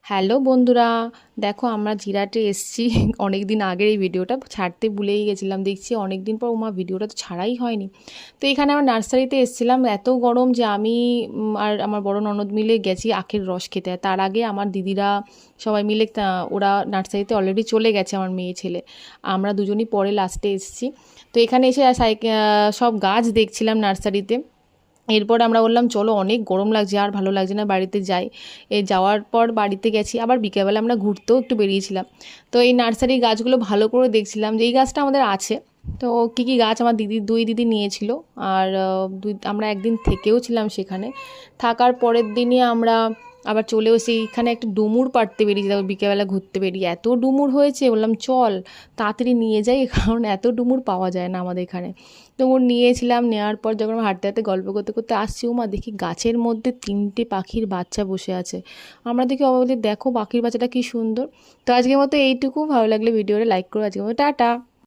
Hello বন্ধুরা, দেখো আমরা জিরাটে এসেছি। অনেক দিন আগের এই ভিডিওটা ছাড়তে ভুলেই গেছিলাম, দেখছি অনেক দিন পর ভিডিওটা তো ছাড়াই হয়নি। তো এখানে আমার নার্সারিতে এসেছিলাম, এত গরম যে আমি আর আমার বড় ননদ মিলে গেছি আখের রস খেতে। তার আগে আমার দিদিরা সবাই মিলে ওরা নার্সারিতে অলরেডি চলে গেছে, আমার মেয়ে ছেলে। আমরা দুজনই পরে লাস্টে এসেছি। তো এখানে এসে সব গাছ দেখছিলাম নার্সারিতে। এরপর আমরা বললাম চলো, অনেক গরম লাগছে আর ভালো লাগছে না, বাড়িতে যাই। যাওয়ার পর বাড়িতে গেছি, আবার বিকেলবেলা আমরা ঘুরতেও একটু বেরিয়েছিলাম। তো এই নার্সারির গাছগুলো ভালো করে দেখছিলাম যে এই গাছটা আমাদের আছে। তো কী কী গাছ আমার দুই দিদি নিয়েছিল। আর আমরা একদিন থেকেও ছিলাম সেখানে। থাকার পরের দিনই আমরা আবার চলেও সেইখানে একটা ডুমুর পাড়তে বেরিয়েছিলাম বিকেলবেলা ঘুরতে বেরিয়ে। এত ডুমুর হয়েছে, বললাম চল তাড়াতাড়ি নিয়ে যাই, কারণ এত ডুমুর পাওয়া যায় না আমাদের এখানে। ডুমুর নিয়েছিলাম, নেওয়ার পর যখন হাঁটতে হাঁটতে গল্প করতে করতে আসছি, মা দেখি গাছের মধ্যে 3টে পাখির বাচ্চা বসে আছে। আমরা দেখি অবাক, দেখো পাখির বাচ্চাটা কি সুন্দর। তো আজকের মতো এইটুকু, ভালো লাগলে ভিডিওটা লাইক করো। আজকের মতো টাটা।